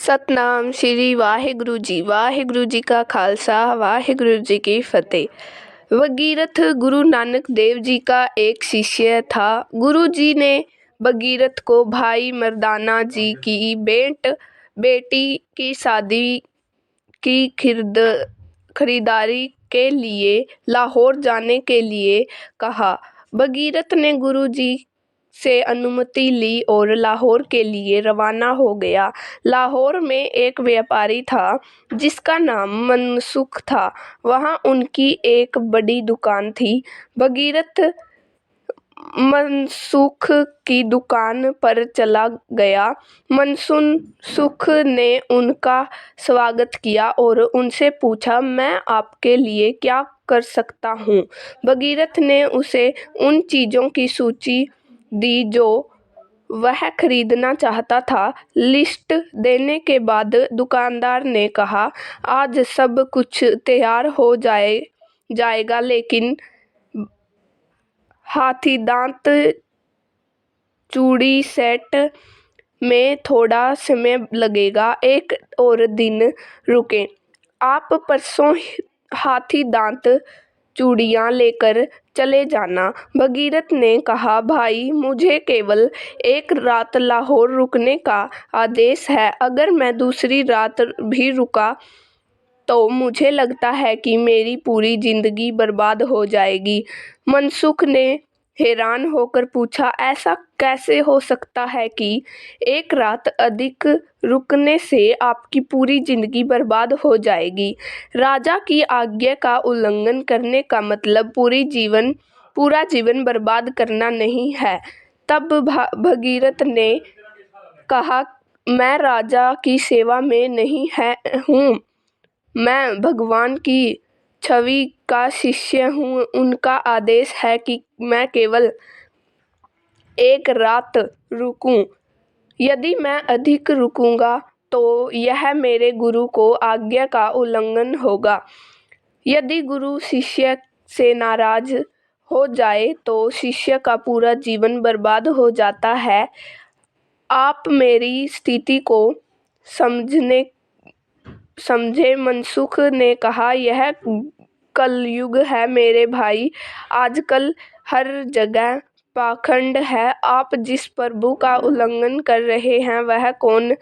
ਸਤਨਾਮ ਸ਼੍ਰੀ ਵਾਹਿਗੁਰੂ ਜੀ का खालसा वाहिगुरु जी की फतेह। भगीरथ गुरु नानक देव जी का एक शिष्य था। गुरु जी ने भगीरथ को भाई मर्दाना जी की बेटी की शादी की खरीदारी के लिए लाहौर जाने के लिए कहा। भगीरथ ने गुरु जी से अनुमति ली और लाहौर के लिए रवाना हो गया। लाहौर में एक व्यापारी था जिसका नाम मनसुख था। वहाँ उनकी एक बड़ी दुकान थी। भगीरथ मनसुख की दुकान पर चला गया। मनसुख ने उनका स्वागत किया और उनसे पूछा, मैं आपके लिए क्या कर सकता हूँ। भगीरथ ने उसे उन चीज़ों की सूची दी जो वह खरीदना चाहता था। लिस्ट देने के बाद दुकानदार ने कहा, आज सब कुछ तैयार हो जाएगा, लेकिन हाथीदांत चूड़ी सेट में थोड़ा समय लगेगा। एक और दिन रुकें। आप परसों हाथीदांत चूड़ियाँ लेकर चले जाना। भगीरथ ने कहा, भाई, मुझे केवल एक रात लाहौर रुकने का आदेश है। अगर मैं दूसरी रात भी रुका तो मुझे लगता है कि मेरी पूरी जिंदगी बर्बाद हो जाएगी। मनसुख ने हैरान होकर पूछा, ऐसा कैसे हो सकता है कि एक रात अधिक रुकने से आपकी पूरी जिंदगी बर्बाद हो जाएगी। राजा की आज्ञा का उल्लंघन करने का मतलब पूरा जीवन बर्बाद करना नहीं है। तब भगीरथ ने कहा, मैं राजा की सेवा में नहीं हूँ, मैं भगवान की छवि का शिष्य हूँ। उनका आदेश है कि मैं केवल एक रात रुकूं। यदि मैं अधिक रुकूंगा तो यह मेरे गुरु को आज्ञा का उल्लंघन होगा। यदि गुरु शिष्य से नाराज हो जाए तो शिष्य का पूरा जीवन बर्बाद हो जाता है। आप मेरी स्थिति को समझे। मनसुख ने कहा, यह कलयुग है मेरे भाई। आजकल हर जगह पाखंड है। आप जिस प्रभु का उल्लंघन कर रहे हैं वह कौन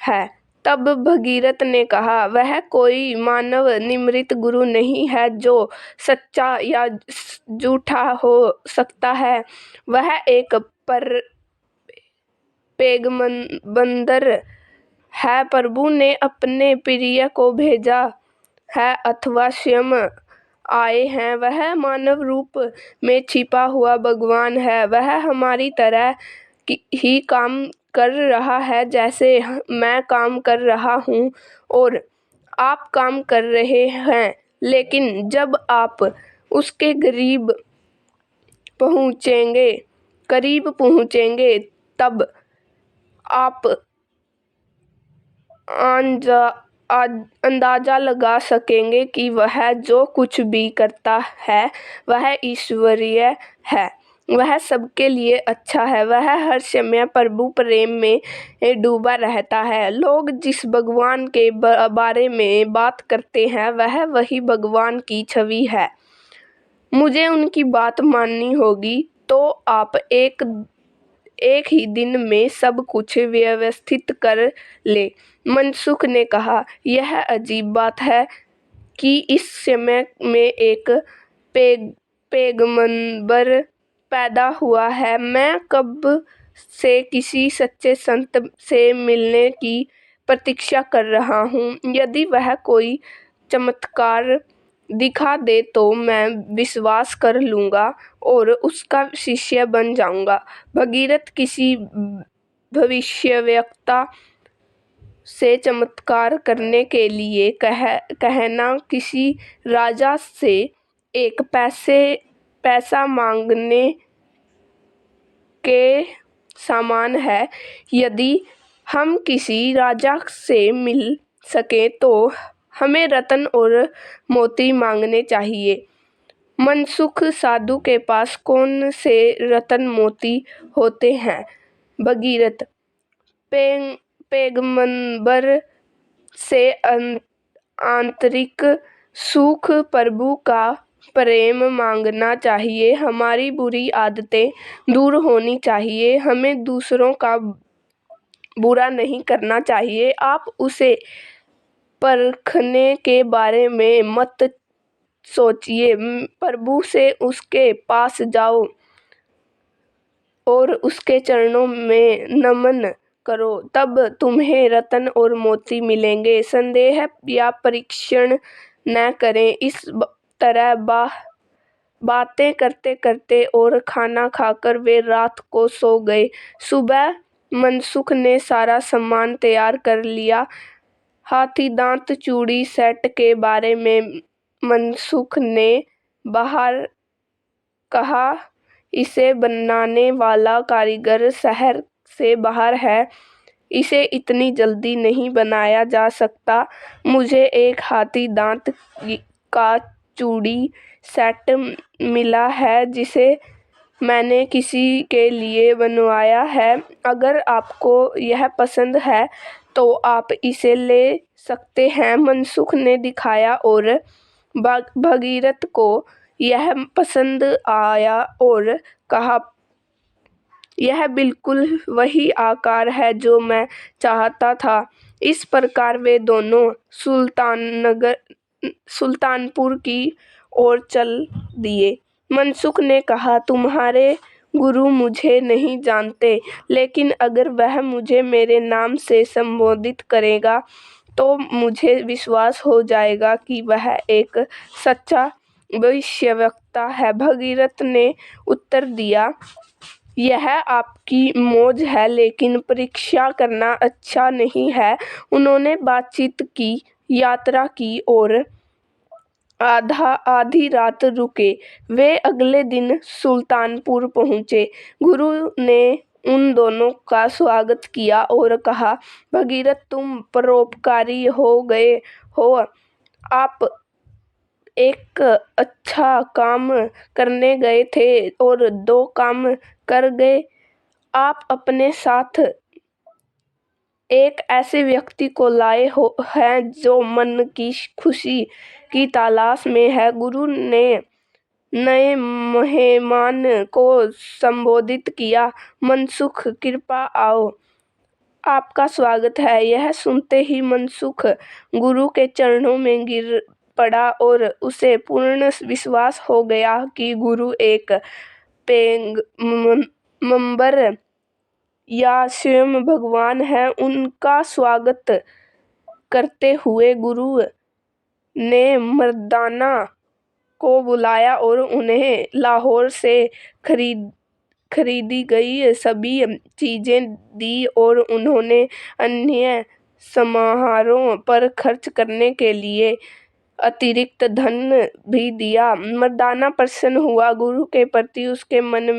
है। तब भगीरथ ने कहा, वह कोई मानव निर्मित गुरु नहीं है जो सच्चा या झूठा हो सकता है। वह एक पैगंबर है। प्रभु ने अपने प्रिय को भेजा है अथवा स्वयं आए हैं। वह मानव रूप में छिपा हुआ भगवान है। वह हमारी तरह ही काम कर रहा है जैसे मैं काम कर रहा हूँ और आप काम कर रहे हैं। लेकिन जब आप उसके करीब पहुँचेंगे तब आप अंदाजा लगा सकेंगे कि वह जो कुछ भी करता है वह ईश्वरीय है। वह सबके लिए अच्छा है। वह हर समय प्रभु प्रेम में डूबा रहता है। लोग जिस भगवान के बारे में बात करते हैं वह वही भगवान की छवि है। मुझे उनकी बात माननी होगी तो आप एक ही दिन में सब कुछ व्यवस्थित कर ले। मनसुख ने कहा, यह अजीब बात है कि इस समय में एक पैगंबर पैदा हुआ है। मैं कब से किसी सच्चे संत से मिलने की प्रतीक्षा कर रहा हूँ। यदि वह कोई चमत्कार दिखा दे तो मैं विश्वास कर लूँगा और उसका शिष्य बन जाऊँगा। भगीरथ किसी भविष्यवक्ता से चमत्कार करने के लिए कहना किसी राजा से एक पैसा मांगने के समान है। यदि हम किसी राजा से मिल सके तो हमें रत्न और मोती मांगने चाहिए। मनसुख, साधु के पास कौन से रत्न मोती होते हैं। भगीरथ, पैगंबर से आंतरिक सुख, प्रभु का प्रेम मांगना चाहिए। हमारी बुरी आदतें दूर होनी चाहिए। हमें दूसरों का बुरा नहीं करना चाहिए। आप उसे परखने के बारे में मत सोचिए। प्रभु से उसके पास जाओ और उसके चरणों में नमन करो, तब तुम्हें रत्न और मोती मिलेंगे। संदेह या परीक्षण न करें। इस तरह बातें करते करते और खाना खाकर वे रात को सो गए। सुबह मनसुख ने सारा सामान तैयार कर लिया। हाथीदांत चूड़ी सेट के बारे में मनसुख ने बाहर कहा, इसे बनाने वाला कारीगर शहर से बाहर है। इसे इतनी जल्दी नहीं बनाया जा सकता। मुझे एक हाथी दांत का चूड़ी सेट मिला है जिसे मैंने किसी के लिए बनवाया है। अगर आपको यह पसंद है तो आप इसे ले सकते हैं। मनसुख ने दिखाया और भगीरथ को यह पसंद आया और कहा, यह बिल्कुल वही आकार है जो मैं चाहता था। इस प्रकार वे दोनों सुल्तानपुर की ओर चल दिए। मनसुख ने कहा, तुम्हारे गुरु मुझे नहीं जानते, लेकिन अगर वह मुझे मेरे नाम से संबोधित करेगा तो मुझे विश्वास हो जाएगा कि वह एक सच्चा भविष्यवक्ता है। भगीरथ ने उत्तर दिया, यह आपकी मौज है, लेकिन परीक्षा करना अच्छा नहीं है। उन्होंने बातचीत की, यात्रा की और आधी रात रुके। वे अगले दिन सुल्तानपुर पहुंचे। गुरु ने उन दोनों का स्वागत किया और कहा, भगीरथ, तुम परोपकारी हो गए हो। आप एक अच्छा काम करने गए थे और 2 काम कर गए। आप अपने साथ एक ऐसे व्यक्ति को लाए हैं जो मन की खुशी की तलाश में है। गुरु ने नए मेहमान को संबोधित किया, मनसुख, कृपया आओ, आपका स्वागत है। यह सुनते ही मनसुख गुरु के चरणों में गिर पड़ा और उसे पूर्ण विश्वास हो गया कि गुरु एक पैगंबर या स्वयं भगवान है। उनका स्वागत करते हुए गुरु ने मर्दाना को बुलाया और उन्हें लाहौर से खरीदी गई सभी चीजें दी और उन्होंने अन्य समारोह पर खर्च करने के लिए अतिरिक्त धन भी दिया। मर्दाना प्रसन्न हुआ। गुरु के प्रति उसके मन